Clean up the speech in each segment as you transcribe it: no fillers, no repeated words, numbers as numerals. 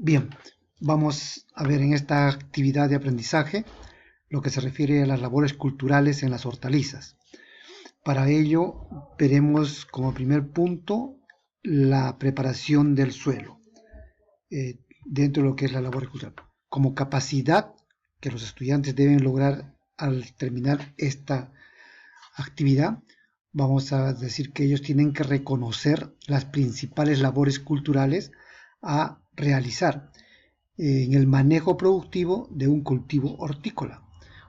Bien, vamos a ver en esta actividad de aprendizaje lo que se refiere a las labores culturales en las hortalizas. Para ello, veremos como primer punto la preparación del suelo dentro de lo que es la labor cultural, como capacidad que los estudiantes deben lograr al terminar esta actividad. Vamos a decir que ellos tienen que reconocer las principales labores culturales a realizar en el manejo productivo de un cultivo hortícola.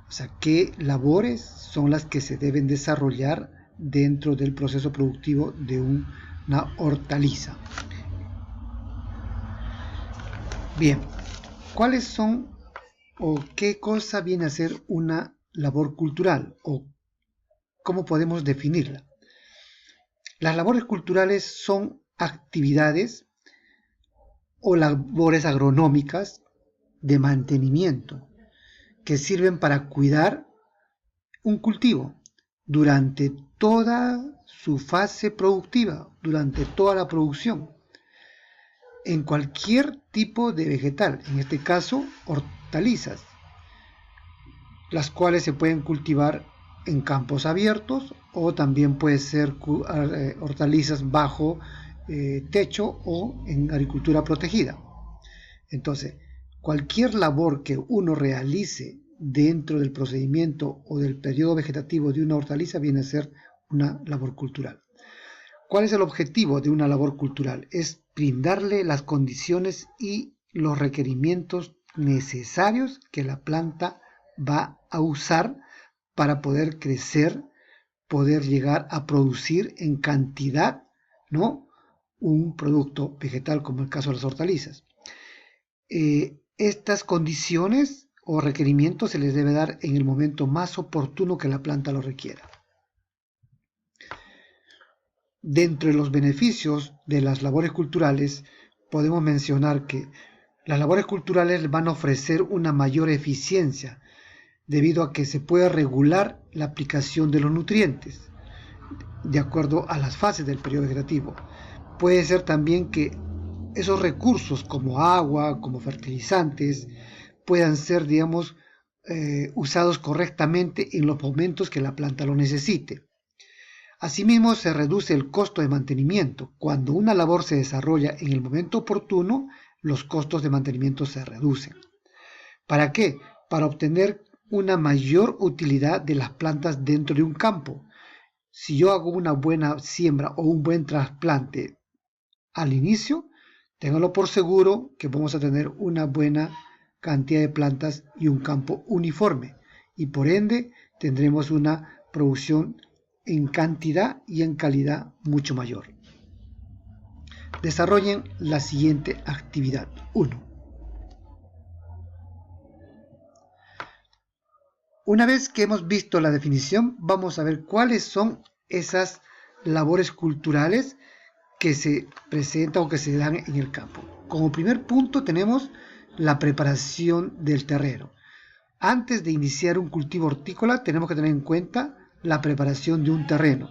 O sea, qué labores son las que se deben desarrollar dentro del proceso productivo de una hortaliza. Bien, ¿cuáles son o qué cosa viene a ser una labor cultural o cómo podemos definirla? Las labores culturales son actividades o labores agronómicas de mantenimiento que sirven para cuidar un cultivo durante toda su fase productiva, durante toda la producción, en cualquier tipo de vegetal, en este caso hortalizas, las cuales se pueden cultivar en campos abiertos o también puede ser hortalizas bajo techo o en agricultura protegida. Entonces, cualquier labor que uno realice dentro del procedimiento o del periodo vegetativo de una hortaliza viene a ser una labor cultural. ¿Cuál es el objetivo de una labor cultural? Es brindarle las condiciones y los requerimientos necesarios que la planta va a usar para poder crecer, poder llegar a producir en cantidad, ¿no?, un producto vegetal como el caso de las hortalizas. Estas condiciones o requerimientos se les debe dar en el momento más oportuno que la planta lo requiera. Dentro de los beneficios de las labores culturales, podemos mencionar que las labores culturales van a ofrecer una mayor eficiencia debido a que se puede regular la aplicación de los nutrientes de acuerdo a las fases del periodo vegetativo. Puede ser también que esos recursos como agua, como fertilizantes, puedan ser, digamos, usados correctamente en los momentos que la planta lo necesite. Asimismo, se reduce el costo de mantenimiento. Cuando una labor se desarrolla en el momento oportuno, los costos de mantenimiento se reducen. ¿Para qué? Para obtener una mayor utilidad de las plantas dentro de un campo. Si yo hago una buena siembra o un buen trasplante al inicio, ténganlo por seguro que vamos a tener una buena cantidad de plantas y un campo uniforme. Y por ende tendremos una producción en cantidad y en calidad mucho mayor. Desarrollen la siguiente actividad. 1. Una vez que hemos visto la definición, vamos a ver cuáles son esas labores culturales que se presentan o que se dan en el campo. Como primer punto tenemos la preparación del terreno. Antes de iniciar un cultivo hortícola tenemos que tener en cuenta la preparación de un terreno,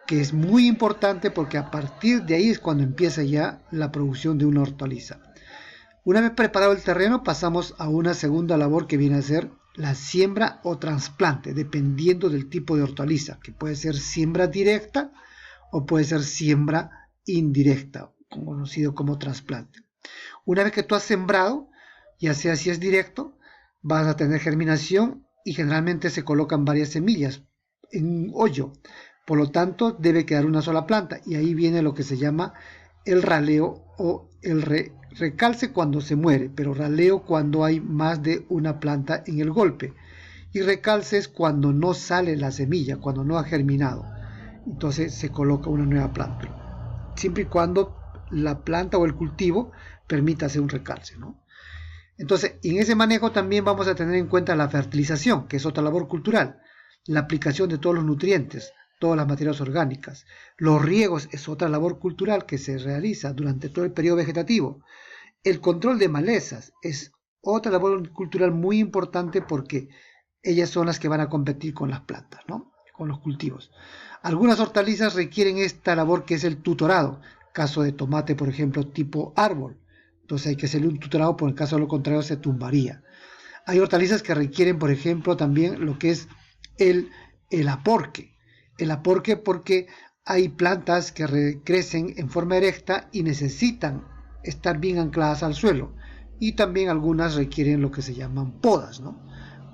que es muy importante porque a partir de ahí es cuando empieza ya la producción de una hortaliza. Una vez preparado el terreno pasamos a una segunda labor que viene a ser la siembra o trasplante, dependiendo del tipo de hortaliza, que puede ser siembra directa o puede ser siembra indirecta, conocido como trasplante. Una vez que tú has sembrado, ya sea si es directo, vas a tener germinación y generalmente se colocan varias semillas en un hoyo. Por lo tanto, debe quedar una sola planta y ahí viene lo que se llama el raleo o el recalce cuando se muere, pero raleo cuando hay más de una planta en el golpe. Y recalce es cuando no sale la semilla, cuando no ha germinado. Entonces se coloca una nueva planta. Siempre y cuando la planta o el cultivo permita hacer un recalce, ¿no? Entonces, en ese manejo también vamos a tener en cuenta la fertilización, que es otra labor cultural, la aplicación de todos los nutrientes, todas las materias orgánicas. Los riegos es otra labor cultural que se realiza durante todo el periodo vegetativo. El control de malezas es otra labor cultural muy importante porque ellas son las que van a competir con las plantas, ¿no?, con los cultivos. Algunas hortalizas requieren esta labor que es el tutorado, caso de tomate, por ejemplo, tipo árbol. Entonces hay que hacerle un tutorado, por el caso de lo contrario se tumbaría. Hay hortalizas que requieren, por ejemplo, también lo que es el aporque. El aporque porque hay plantas que crecen en forma erecta y necesitan estar bien ancladas al suelo. Y también algunas requieren lo que se llaman podas, ¿no?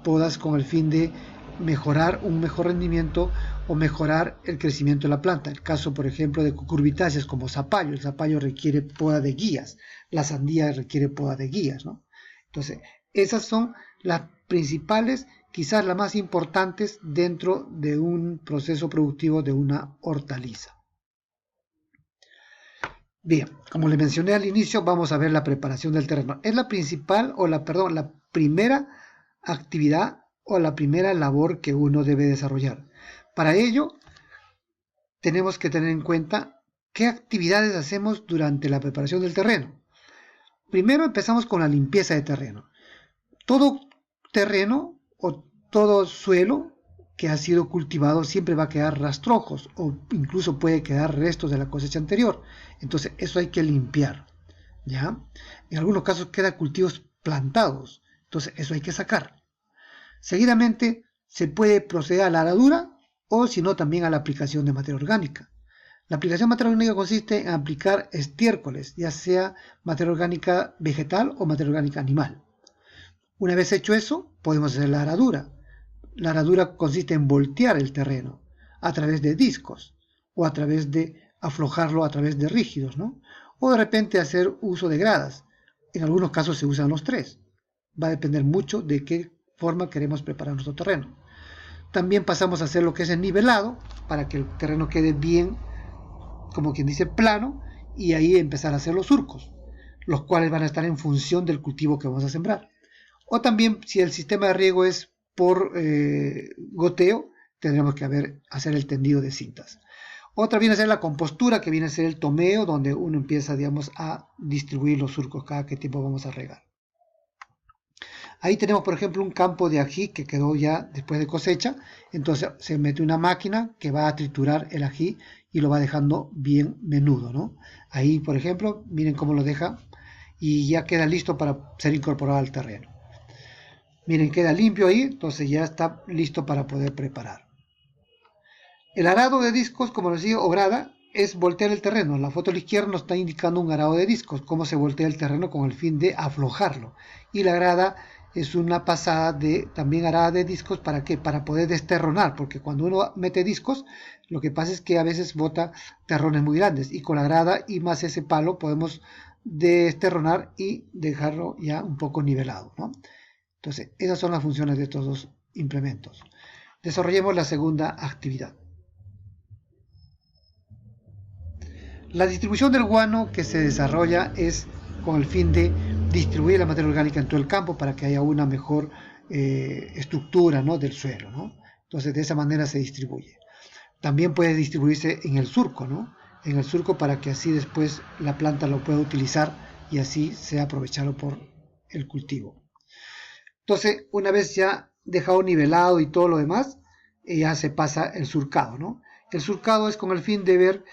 Podas con el fin de mejorar un mejor rendimiento o mejorar el crecimiento de la planta. El caso, por ejemplo, de cucurbitáceas como zapallo. El zapallo requiere poda de guías. La sandía requiere poda de guías, ¿no? Entonces, esas son las principales, quizás las más importantes dentro de un proceso productivo de una hortaliza. Bien, como le mencioné al inicio, vamos a ver la preparación del terreno. Es la principal o la primera actividad o la primera labor que uno debe desarrollar. Para ello, tenemos que tener en cuenta qué actividades hacemos durante la preparación del terreno. Primero empezamos con la limpieza de terreno. Todo terreno o todo suelo que ha sido cultivado siempre va a quedar rastrojos o incluso puede quedar restos de la cosecha anterior. Entonces eso hay que limpiar, ¿ya? En algunos casos quedan cultivos plantados, entonces eso hay que sacar. Seguidamente se puede proceder a la aradura o si no también a la aplicación de materia orgánica. La aplicación de materia orgánica consiste en aplicar estiércoles, ya sea materia orgánica vegetal o materia orgánica animal. Una vez hecho eso, podemos hacer la aradura. La aradura consiste en voltear el terreno a través de discos o a través de aflojarlo a través de rígidos, ¿no? O de repente hacer uso de gradas. En algunos casos se usan los tres. Va a depender mucho de qué forma queremos preparar nuestro terreno. También pasamos a hacer lo que es el nivelado para que el terreno quede bien, como quien dice, plano, y ahí empezar a hacer los surcos, los cuales van a estar en función del cultivo que vamos a sembrar. O también, si el sistema de riego es por goteo, tendremos que hacer el tendido de cintas. Otra viene a ser la compostura, que viene a ser el tomeo, donde uno empieza, digamos, a distribuir los surcos cada que tiempo vamos a regar. Ahí tenemos, por ejemplo, un campo de ají que quedó ya después de cosecha. Entonces se mete una máquina que va a triturar el ají y lo va dejando bien menudo, ¿no? Ahí, por ejemplo, miren cómo lo deja y ya queda listo para ser incorporado al terreno. Miren, queda limpio ahí, entonces ya está listo para poder preparar. El arado de discos, como les digo, o grada, es voltear el terreno. La foto a la izquierda nos está indicando un arado de discos, cómo se voltea el terreno con el fin de aflojarlo. Y la grada es una pasada de también arada de discos, ¿para qué? Para poder desterronar, porque cuando uno mete discos, lo que pasa es que a veces bota terrones muy grandes, y con la grada y más ese palo podemos desterronar y dejarlo ya un poco nivelado, ¿no? Entonces, esas son las funciones de estos dos implementos. Desarrollemos la segunda actividad. La distribución del guano que se desarrolla es con el fin de distribuir la materia orgánica en todo el campo para que haya una mejor estructura, ¿no?, del suelo, ¿no? Entonces, de esa manera se distribuye. También puede distribuirse en el surco, ¿no? En el surco para que así después la planta lo pueda utilizar y así sea aprovechado por el cultivo. Entonces, una vez ya dejado nivelado y todo lo demás, ya se pasa el surcado, ¿no? El surcado es con el fin de ver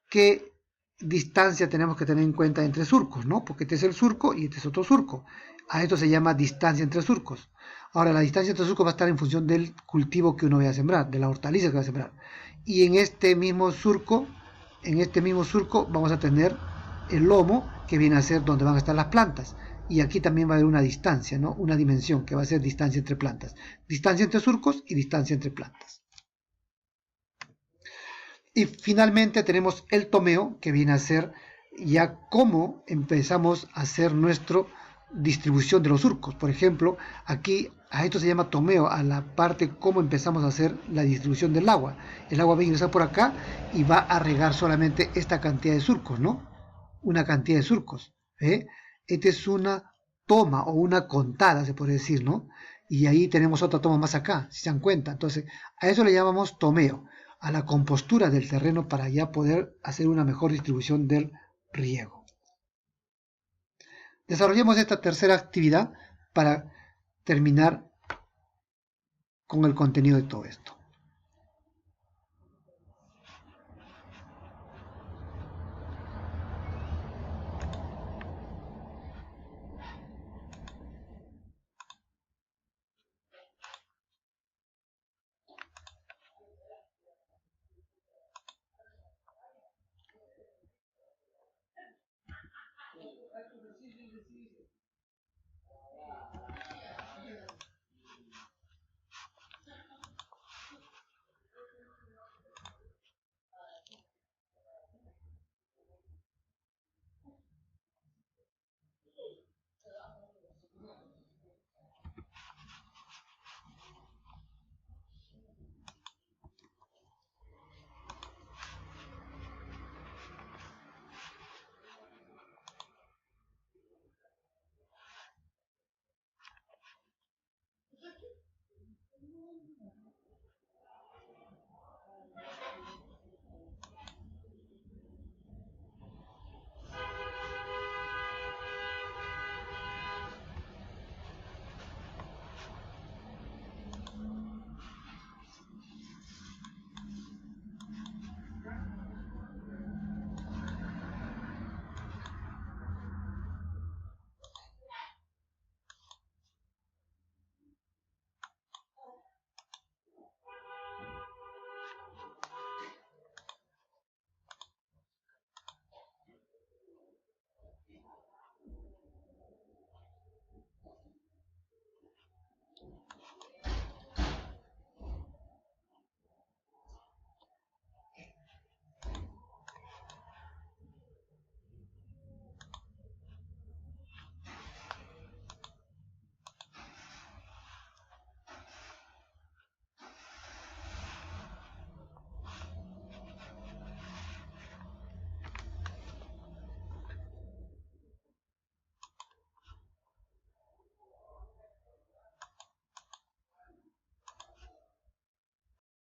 qué distancia tenemos que tener en cuenta entre surcos, ¿no? Porque este es el surco y este es otro surco. A esto se llama distancia entre surcos. Ahora, la distancia entre surcos va a estar en función del cultivo que uno vaya a sembrar, de la hortaliza que va a sembrar. Y en este mismo surco vamos a tener el lomo, que viene a ser donde van a estar las plantas. Y aquí también va a haber una distancia, ¿no? Una dimensión que va a ser distancia entre plantas. Distancia entre surcos y distancia entre plantas. Y finalmente tenemos el tomeo, que viene a ser ya cómo empezamos a hacer nuestra distribución de los surcos. Por ejemplo, aquí a esto se llama tomeo, a la parte cómo empezamos a hacer la distribución del agua. El agua va a ingresar por acá y va a regar solamente esta cantidad de surcos, ¿no? Una cantidad de surcos. Esta es una toma o una contada, se puede decir, ¿no? Y ahí tenemos otra toma más acá, si se dan cuenta. Entonces, a eso le llamamos tomeo, a la compostura del terreno para ya poder hacer una mejor distribución del riego. Desarrollemos esta tercera actividad para terminar con el contenido de todo esto.